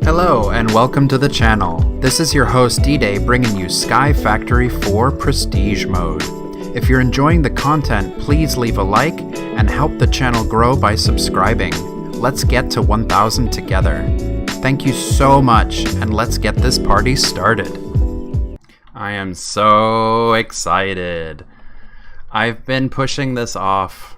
Hello and welcome to the channel. This is your host d.dae bringing you Sky Factory 4 Prestige Mode. If you're enjoying the content, please leave a like and help the channel grow by subscribing. Let's get to 1,000 together. Thank you so much, and let's get this party started. I am so excited. I've been pushing this off,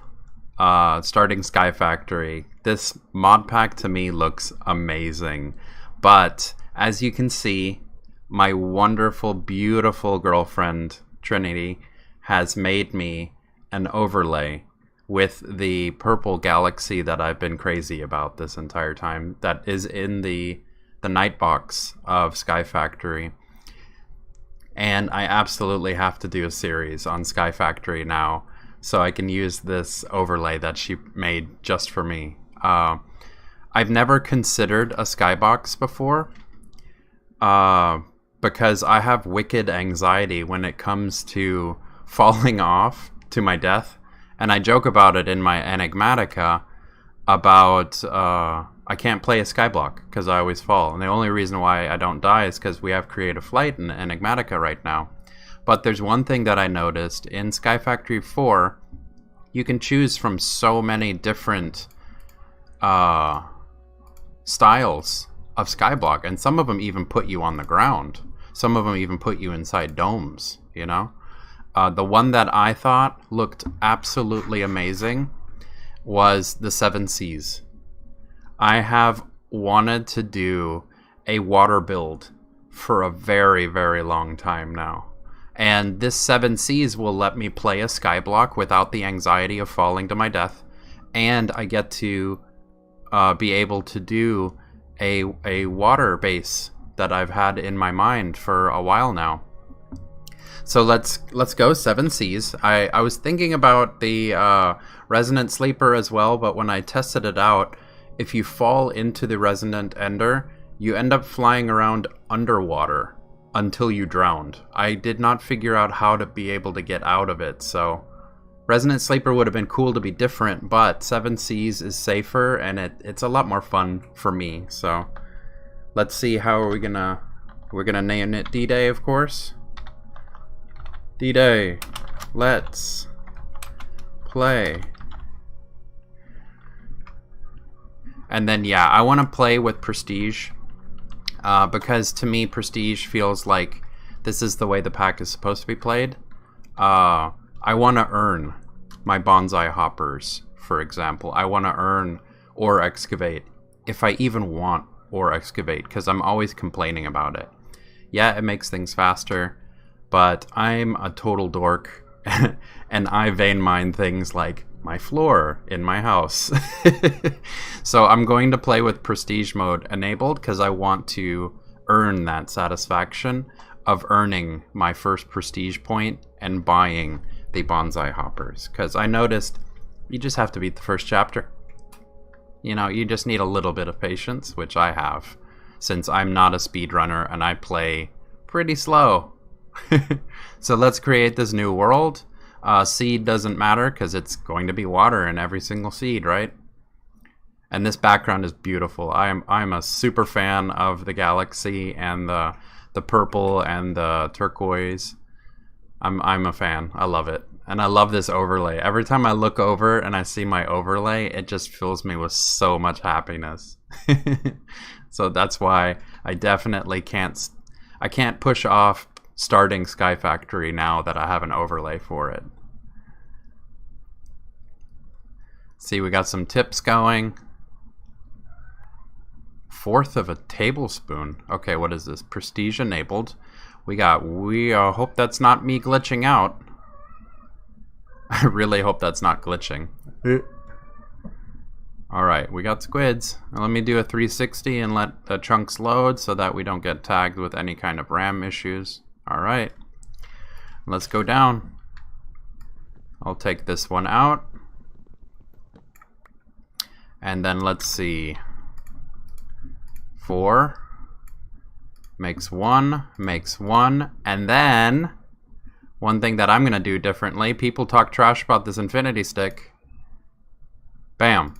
starting Sky Factory. This mod pack to me looks amazing. But as you can see, my wonderful, beautiful girlfriend, Trinity, has made me an overlay with the purple galaxy that I've been crazy about this entire time. That is in the night box of Sky Factory. And I absolutely have to do a series on Sky Factory now, so I can use this overlay that she made just for me. I've never considered a skybox before because I have wicked anxiety when it comes to falling off to my death. And I joke about it in my Enigmatica about I can't play a skyblock because I always fall. And the only reason why I don't die is because we have Creative Flight in Enigmatica right now. But there's one thing that I noticed in Sky Factory 4, you can choose from so many different styles of skyblock, and some of them even put you on the ground. Some of them even put you inside domes, you know? The one that I thought looked absolutely amazing was the Seven Seas. I have wanted to do a water build for a very, very long time now. And this Seven Seas will let me play a skyblock without the anxiety of falling to my death. And I get to be able to do a water base that I've had in my mind for a while now. So let's go Seven Seas. I was thinking about the Resonant Sleeper as well, but when I tested it out, if you fall into the Resonant Ender, you end up flying around underwater until you drowned. I did not figure out how to be able to get out of it, so Resonant Sleeper would have been cool to be different, but Seven Seas is safer and it's a lot more fun for me. So let's see how we're gonna name it d.dae, of course. d.dae, let's play. And then yeah, I want to play with Prestige because to me Prestige feels like this is the way the pack is supposed to be played. I want to earn my bonsai hoppers, for example. I want to earn or excavate, if I even want or excavate, because I'm always complaining about it. Yeah, it makes things faster, but I'm a total dork, and I vein mine things like my floor in my house. So I'm going to play with Prestige mode enabled because I want to earn that satisfaction of earning my first Prestige point and buying the bonsai hoppers, because I noticed you just have to beat the first chapter. You know, you just need a little bit of patience, which I have, since I'm not a speedrunner and I play pretty slow. So let's create this new world. Seed doesn't matter because it's going to be water in every single seed, right? And this background is beautiful. I'm a super fan of the galaxy and the purple and the turquoise. I'm a fan. I love it. And I love this overlay. Every time I look over and I see my overlay, it just fills me with so much happiness. So that's why I definitely can't push off starting Sky Factory now that I have an overlay for it. See, we got some tips going. 1/4 of a tablespoon. Okay, what is this? Prestige enabled. We hope that's not me glitching out. I really hope that's not glitching. Alright, we got squids. Now let me do a 360 and let the chunks load so that we don't get tagged with any kind of RAM issues. Alright, let's go down. I'll take this one out. And then let's see. 4 makes 1, makes 1, and then one thing that I'm going to do differently, people talk trash about this infinity stick. Bam.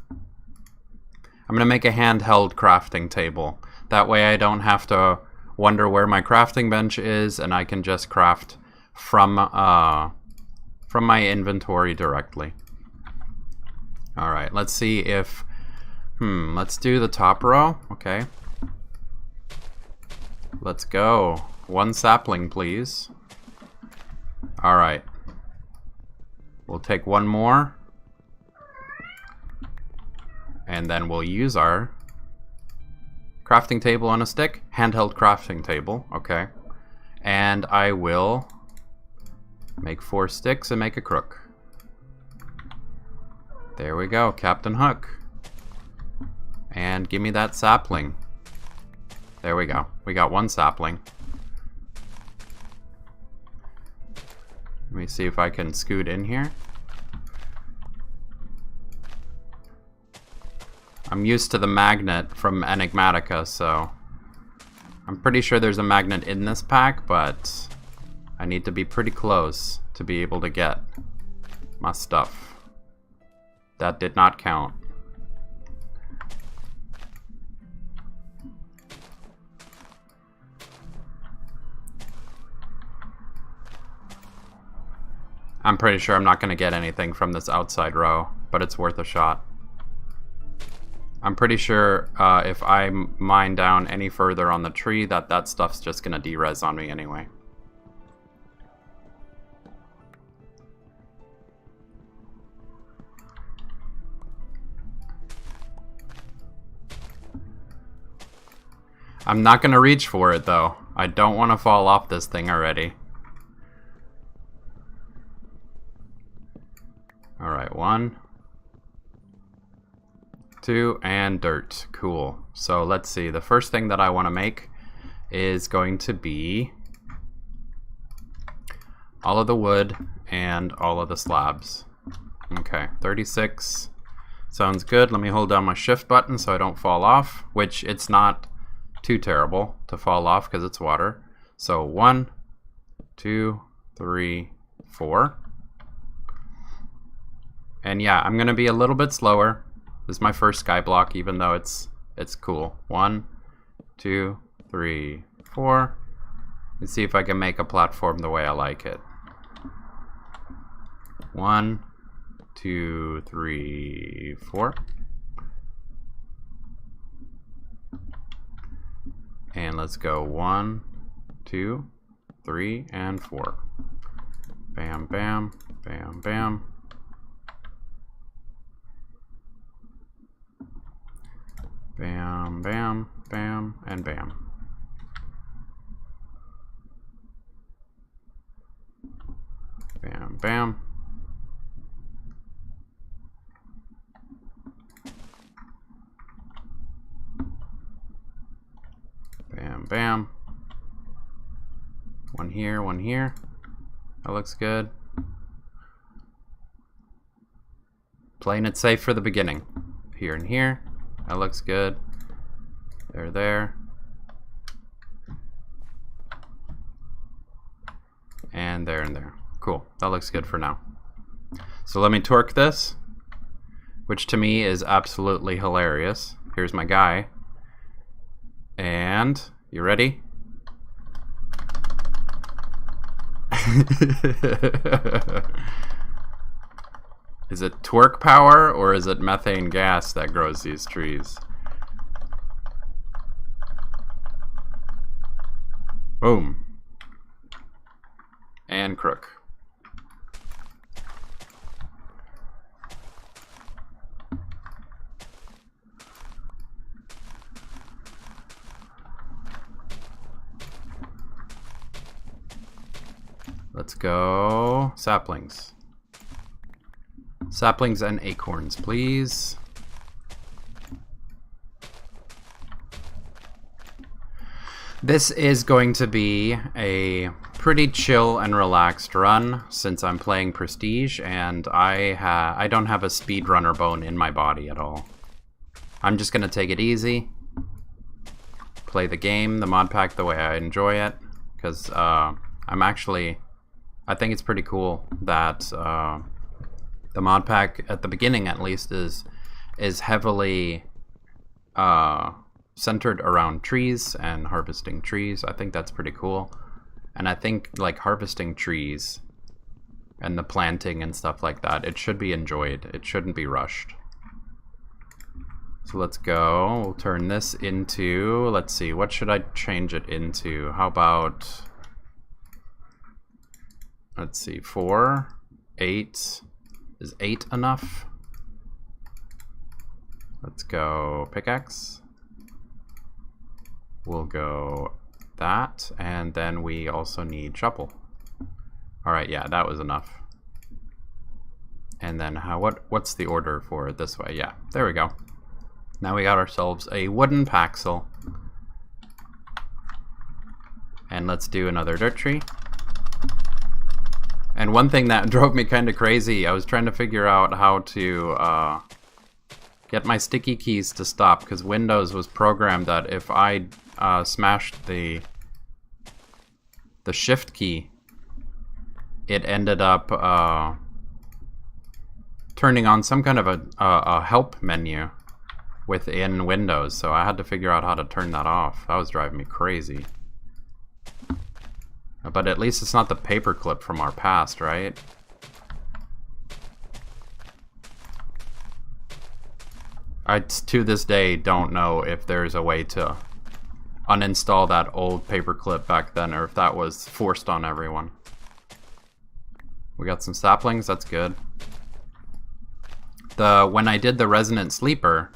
I'm going to make a handheld crafting table. That way I don't have to wonder where my crafting bench is, and I can just craft from my inventory directly. Alright, let's see if... let's do the top row. Okay. Let's go. 1 sapling, please. Alright. We'll take 1 more. And then we'll use our crafting table on a stick. Handheld crafting table. Okay. And I will make 4 sticks and make a crook. There we go. Captain Hook. And give me that sapling. There we go. We got 1 sapling. Let me see if I can scoot in here. I'm used to the magnet from Enigmatica, so I'm pretty sure there's a magnet in this pack, but I need to be pretty close to be able to get my stuff. That did not count. I'm pretty sure I'm not going to get anything from this outside row, but it's worth a shot. I'm pretty sure if I mine down any further on the tree that stuff's just going to de-res on me anyway. I'm not going to reach for it though. I don't want to fall off this thing already. Alright, 1, 2, and dirt. Cool. So let's see. The first thing that I want to make is going to be all of the wood and all of the slabs. Okay, 36. Sounds good. Let me hold down my shift button so I don't fall off, which it's not too terrible to fall off because it's water. So 1, 2, 3, 4. And yeah, I'm gonna be a little bit slower. This is my first sky block, even though it's cool. 1, 2, 3, 4. Let's see if I can make a platform the way I like it. 1, 2, 3, 4. And let's go 1, 2, 3, and 4. Bam, bam, bam, bam. Bam, bam, bam, and bam. Bam, bam. Bam, bam. 1 here, 1 here. That looks good. Playing it safe for the beginning. Here and here. That looks good. There. And there and there. Cool. That looks good for now. So let me torque this, which to me is absolutely hilarious. Here's my guy. And, you ready? Is it torque power or is it methane gas that grows these trees? Boom. And crook. Let's go saplings. Saplings and acorns, please. This is going to be a pretty chill and relaxed run since I'm playing Prestige and I don't have a speedrunner bone in my body at all. I'm just going to take it easy, play the game, the mod pack the way I enjoy it, because I think it's pretty cool that the mod pack at the beginning at least is heavily centered around trees and harvesting trees. I think that's pretty cool. And I think like harvesting trees and the planting and stuff like that, it should be enjoyed. It shouldn't be rushed. So let's go. We'll turn this into, let's see, what should I change it into? How about, let's see, 4, 8. Is 8 enough? Let's go pickaxe. We'll go that, and then we also need shovel. All right, yeah, that was enough. And then what's the order for it this way? Yeah, there we go. Now we got ourselves a wooden paxel. And let's do another dirt tree. And one thing that drove me kind of crazy, I was trying to figure out how to get my sticky keys to stop, because Windows was programmed that if I smashed the shift key, it ended up turning on some kind of a help menu within Windows, so I had to figure out how to turn that off. That was driving me crazy. But at least it's not the paperclip from our past, right? I, to this day, don't know if there's a way to uninstall that old paperclip back then, or if that was forced on everyone. We got some saplings, that's good. When I did the Resonant Sleeper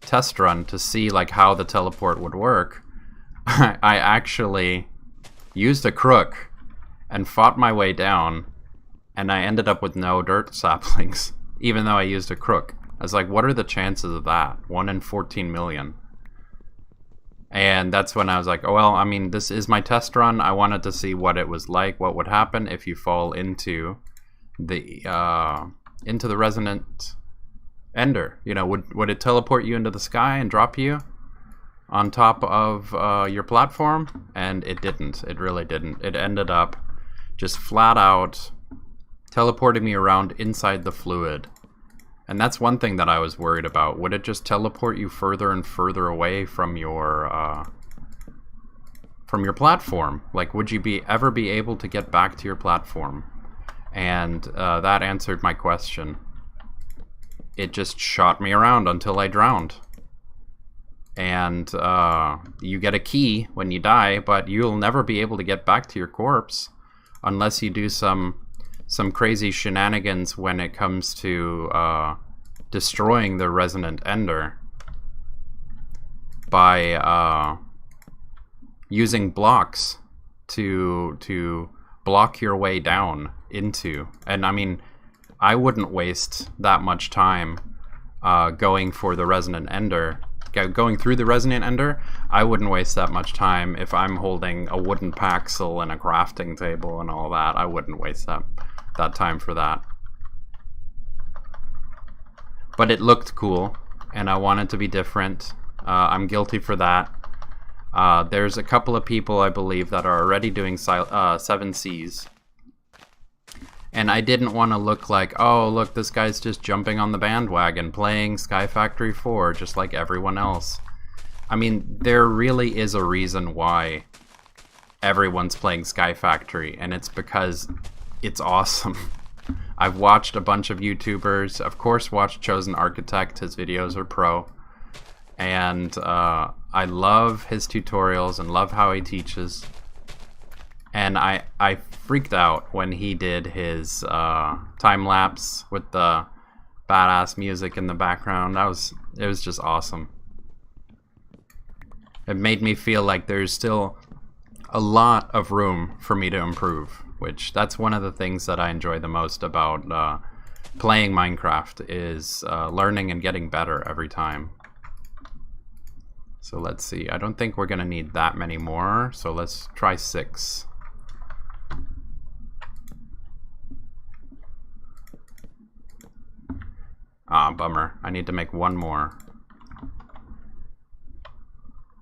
test run to see like how the teleport would work, I actually used a crook and fought my way down, and I ended up with no dirt saplings, even though I used a crook. I was like, what are the chances of that? 1 in 14 million. And that's when I was like, oh, well, I mean, this is my test run. I wanted to see what it was like, what would happen if you fall into the Resonant Ender. You know, would it teleport you into the sky and drop you on top of your platform? And it didn't. It really didn't. It ended up just flat out teleporting me around inside the fluid. And that's one thing that I was worried about. Would it just teleport you further and further away from your platform? Like, would you ever be able to get back to your platform? And that answered my question. It just shot me around until I drowned. And you get a key when you die, but you'll never be able to get back to your corpse unless you do some crazy shenanigans when it comes to destroying the Resonant Ender by using blocks to block your way down into. And I mean, I wouldn't waste that much time going for the Resonant Ender. Going through the Resonant Ender, I wouldn't waste that much time if I'm holding a wooden paxel and a crafting table and all that. I wouldn't waste that time for that. But it looked cool, and I wanted to be different. I'm guilty for that. There's a couple of people, I believe, that are already doing 7 Cs. And I didn't want to look like, oh, look, this guy's just jumping on the bandwagon, playing Sky Factory 4, just like everyone else. I mean, there really is a reason why everyone's playing Sky Factory, and it's because it's awesome. I've watched a bunch of YouTubers, of course watched Chosen Architect, his videos are pro. And I love his tutorials and love how he teaches. And I freaked out when he did his time-lapse with the badass music in the background. It was just awesome. It made me feel like there's still a lot of room for me to improve, which that's one of the things that I enjoy the most about playing Minecraft is learning and getting better every time. So let's see, I don't think we're gonna need that many more, so let's try 6. Ah, bummer. I need to make 1 more.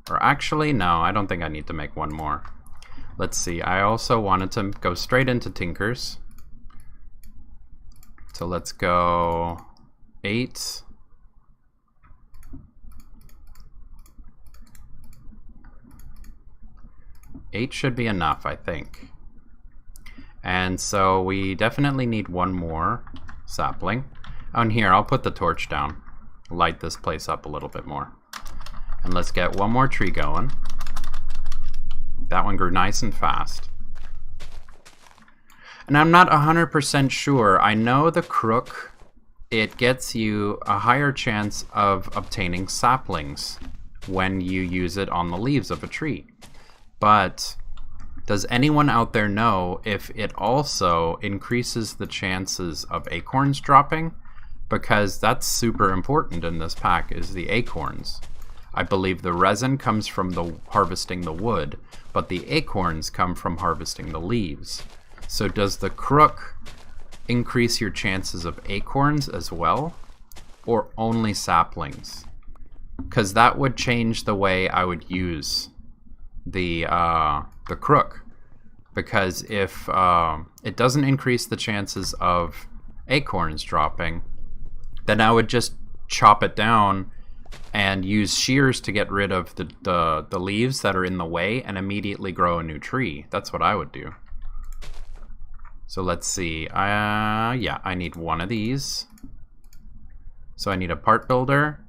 Or actually, no, I don't think I need to make 1 more. Let's see, I also wanted to go straight into Tinkers. So let's go 8. 8 should be enough, I think. And so we definitely need one more sapling. On here, I'll put the torch down. Light this place up a little bit more. And let's get one more tree going. That one grew nice and fast. And I'm not 100% sure. I know the crook, it gets you a higher chance of obtaining saplings when you use it on the leaves of a tree. But does anyone out there know if it also increases the chances of acorns dropping? Because that's super important in this pack, is the acorns. I believe the resin comes from harvesting the wood, but the acorns come from harvesting the leaves. So does the crook increase your chances of acorns as well, or only saplings? Because that would change the way I would use the crook. Because if it doesn't increase the chances of acorns dropping, then I would just chop it down and use shears to get rid of the leaves that are in the way and immediately grow a new tree. That's what I would do. So let's see. Yeah, I need one of these. So I need a part builder.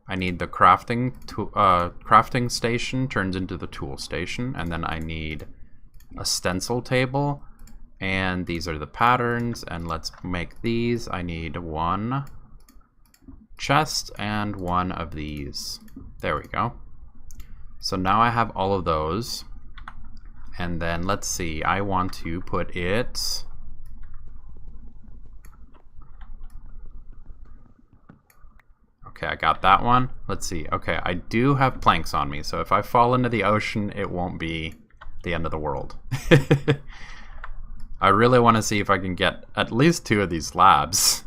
I need the crafting station turns into the tool station, and then I need a stencil table, and these are the patterns, and let's make these. I need one chest and one of these. There we go. So now I have all of those, and then let's see, I want to put it okay, I got that one. Let's see. Okay, I do have planks on me, so if I fall into the ocean, it won't be the end of the world. I really want to see if I can get at least 2 of these slabs,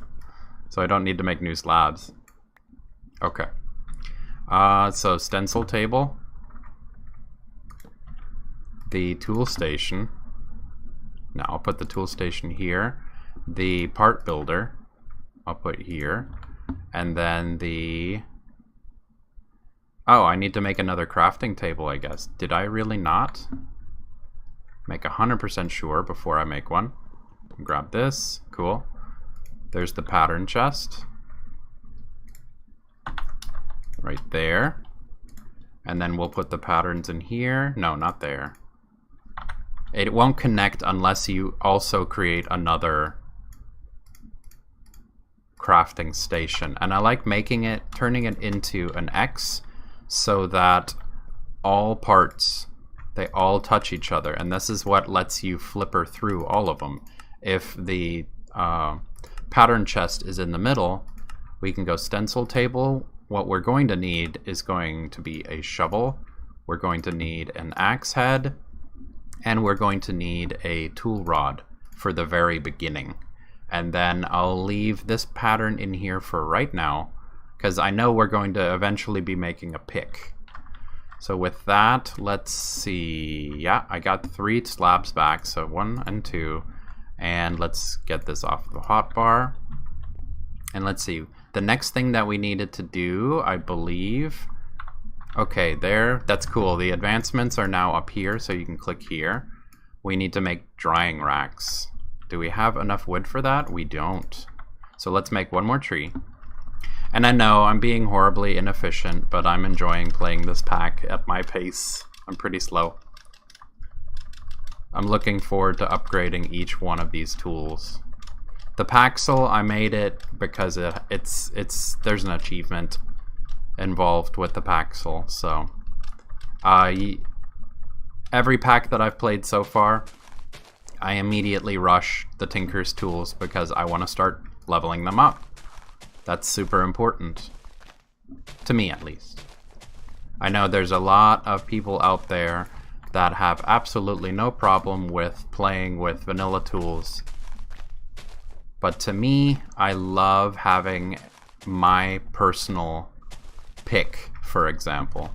so I don't need to make new slabs. Okay. So stencil table, the tool station. Now I'll put the tool station here. The part builder, I'll put here. And then the... Oh, I need to make another crafting table, I guess. Did I really not? Make 100% sure before I make one. Grab this. Cool. There's the pattern chest. Right there. And then we'll put the patterns in here. No, not there. It won't connect unless you also create another crafting station. And I like turning it into an X so that all parts, they all touch each other. And this is what lets you flipper through all of them. If the pattern chest is in the middle, we can go stencil table. What we're going to need is going to be a shovel. We're going to need an axe head, and we're going to need a tool rod for the very beginning. And then I'll leave this pattern in here for right now, because I know we're going to eventually be making a pick. So with that, let's see. Yeah, I got 3 slabs back, so 1 and 2. And let's get this off the hotbar. And let's see. The next thing that we needed to do, I believe... Okay, there. That's cool. The advancements are now up here, so you can click here. We need to make drying racks. Do we have enough wood for that? We don't. So let's make one more tree. And I know I'm being horribly inefficient, but I'm enjoying playing this pack at my pace. I'm pretty slow. I'm looking forward to upgrading each one of these tools. The Paxel, I made it because there's an achievement involved with the Paxel, so every pack that I've played so far, I immediately rush the Tinker's tools because I want to start leveling them up. That's super important. To me, at least. I know there's a lot of people out there that have absolutely no problem with playing with vanilla tools. But to me, I love having my personal pick, for example.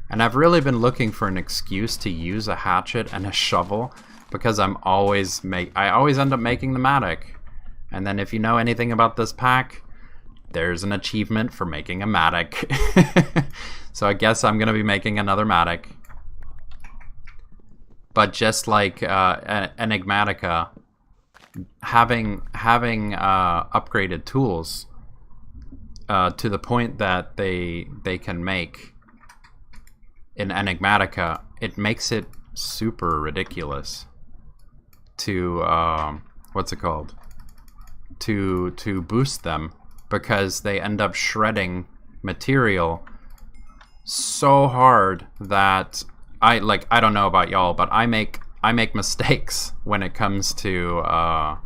And I've really been looking for an excuse to use a hatchet and a shovel because I always end up making the mattock. And then if you know anything about this pack, there's an achievement for making a mattock. So I guess I'm going to be making another mattock. But just like Enigmatica, having upgraded tools to the point that they can make in Enigmatica, it makes it super ridiculous to what's it called? To boost them, because they end up shredding material so hard that I don't know about y'all, but I make mistakes when it comes to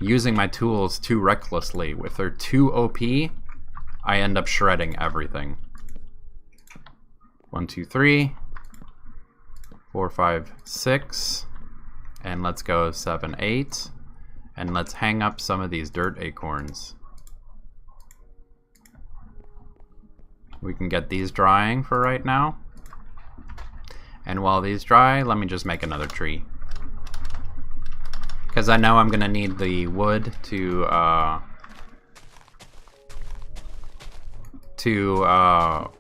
using my tools too recklessly. If they're too OP, I end up shredding everything. 1, 2, 3, 4, 5, 6, and let's go 7, 8, and let's hang up some of these dirt acorns. We can get these drying for right now. And while these dry, let me just make another tree. Because I know I'm going to need the wood to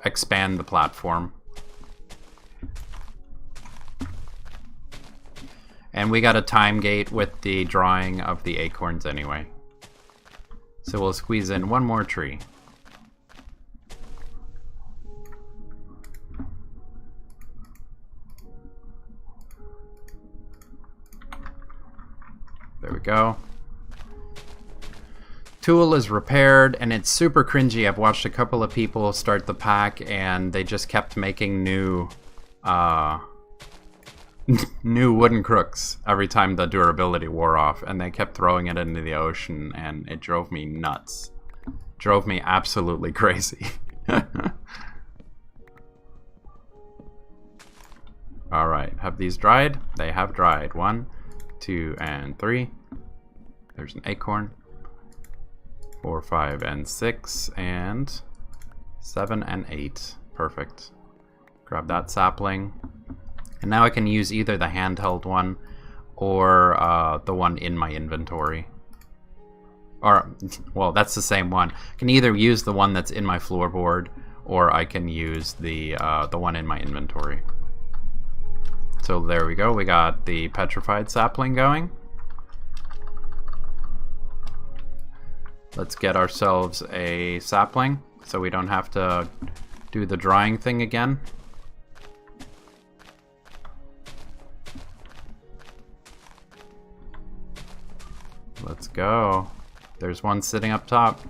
expand the platform. And we got a time gate with the drying of the acorns anyway. So we'll squeeze in one more tree. There we go. Tool is repaired, and it's super cringy. I've watched a couple of people start the pack, and they just kept making new new wooden crooks every time the durability wore off, and they kept throwing it into the ocean, and it drove me nuts. Drove me absolutely crazy. Alright, have these dried? They have dried. 1, 2, and 3. There's an acorn. 4, 5, and 6, and 7 and 8. Perfect. Grab that sapling. And now I can use either the handheld one or the one in my inventory. Or, well, that's the same one. I can either use the one that's in my floorboard, or I can use the one in my inventory. So there we go. We got the Petrified Sapling going. Let's get ourselves a sapling so we don't have to do the drying thing again. Let's go. There's one sitting up top.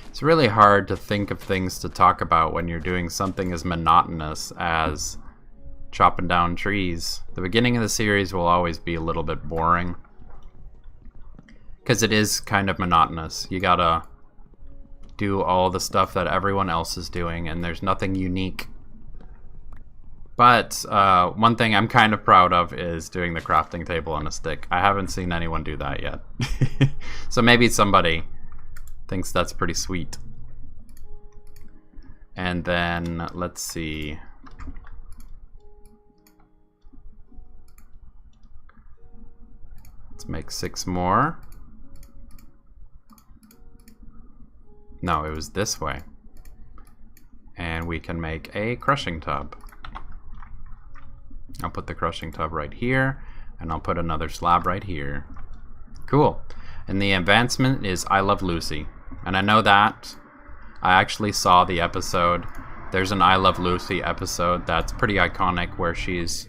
It's really hard to think of things to talk about when you're doing something as monotonous as chopping down trees. The beginning of the series will always be a little bit boring, because it is kind of monotonous. You gotta do all the stuff that everyone else is doing, and there's nothing unique. But one thing I'm kind of proud of is doing the crafting table on a stick. I haven't seen anyone do that yet. So maybe somebody thinks that's pretty sweet. And then, let's see. Let's make 6 more. No, it was this way. And we can make a crushing tub. I'll put the crushing tub right here, and I'll put another slab right here. Cool. And the advancement is I Love Lucy. And I know that. I actually saw the episode. There's an I Love Lucy episode that's pretty iconic where she's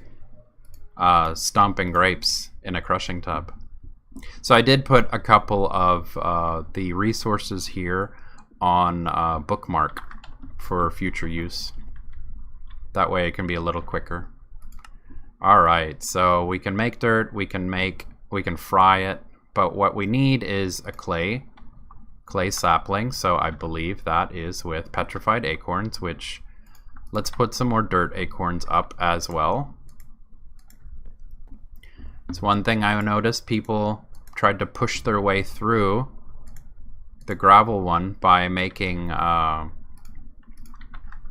stomping grapes in a crushing tub. So I did put a couple of the resources here on bookmark for future use. That way it can be a little quicker. Alright, so we can make dirt, we can fry it, but what we need is a clay sapling, so I believe that is with petrified acorns, which let's put some more dirt acorns up as well. It's one thing I noticed, people tried to push their way through the gravel one by making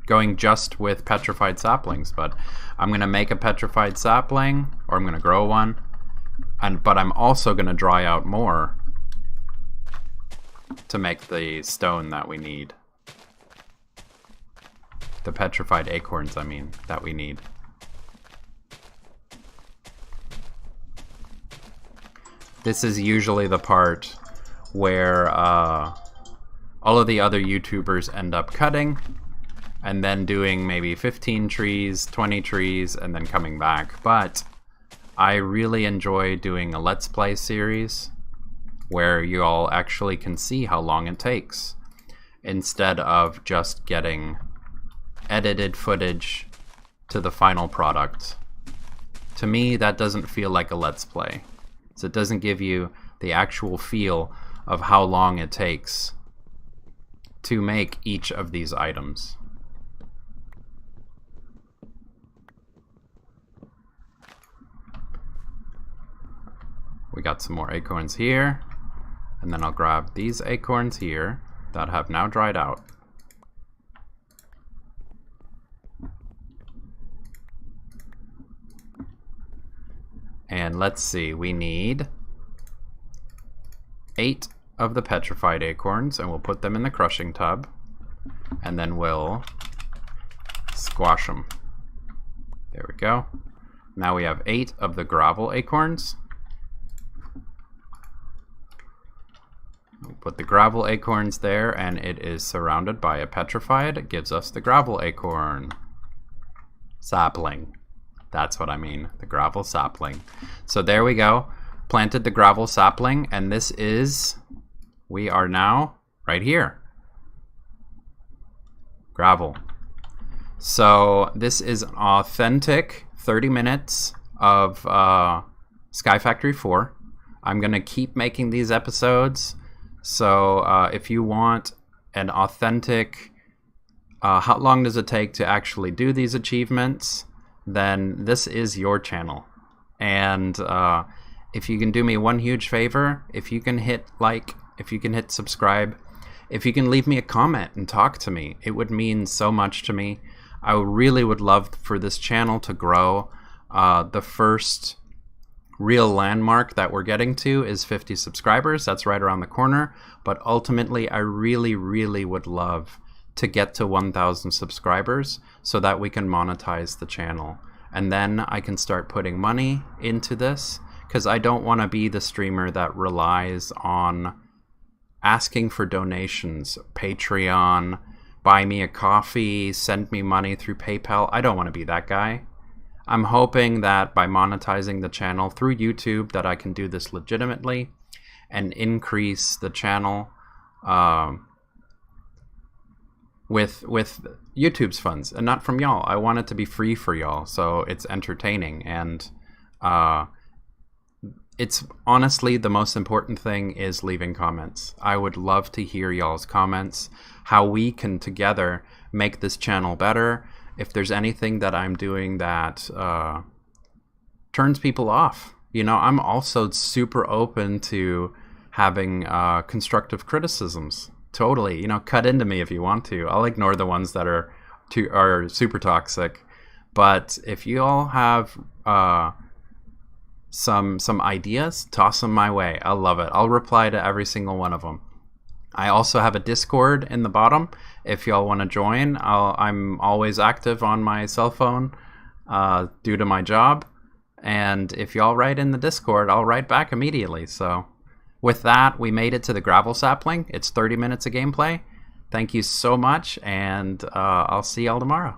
going just with petrified saplings, but I'm going to make a petrified sapling, or I'm going to grow one, but I'm also going to dry out more to make the stone that we need. The petrified acorns, I mean, that we need. This is usually the part where all of the other YouTubers end up cutting and then doing maybe 15 trees, 20 trees, and then coming back. But I really enjoy doing a Let's Play series where you all actually can see how long it takes instead of just getting edited footage to the final product. To me, that doesn't feel like a Let's Play. So it doesn't give you the actual feel of how long it takes to make each of these items. We got some more acorns here, and then I'll grab these acorns here that have now dried out. And let's see, we need 8 of the petrified acorns, and we'll put them in the crushing tub, and then we'll squash them. There we go. Now we have 8 of the gravel acorns. We'll put the gravel acorns there, and it is surrounded by a petrified. It gives us the gravel acorn sapling. That's what I mean, the gravel sapling. So there we go. Planted the gravel sapling, and this is, we are now right here. Gravel. So this is an authentic 30 minutes of Sky Factory 4. I'm going to keep making these episodes. So if you want an authentic, how long does it take to actually do these achievements, then this is your channel. And if you can do me one huge favor, if you can hit like, if you can hit subscribe, if you can leave me a comment and talk to me, it would mean so much to me. I really would love for this channel to grow. The first real landmark that we're getting to is 50 subscribers. That's right around the corner. But ultimately, I really, really would love to get to 1,000 subscribers so that we can monetize the channel. And then I can start putting money into this, because I don't want to be the streamer that relies on asking for donations, Patreon, buy me a coffee, send me money through PayPal. I don't want to be that guy. I'm hoping that by monetizing the channel through YouTube that I can do this legitimately and increase the channel with YouTube's funds and not from y'all. I want it to be free for y'all, so it's entertaining. And it's honestly the most important thing is leaving comments. I would love to hear y'all's comments, how we can together make this channel better. If there's anything that I'm doing that turns people off, you know, I'm also super open to having constructive criticisms. Totally, you know, cut into me if you want to. I'll ignore the ones that are super toxic. But if you all have some ideas, toss them my way. I'll love it. I'll reply to every single one of them. I also have a Discord in the bottom. If y'all want to join, I'm always active on my cell phone due to my job. And if y'all write in the Discord, I'll write back immediately. So with that, we made it to the gravel sapling. It's 30 minutes of gameplay. Thank you so much, and I'll see y'all tomorrow.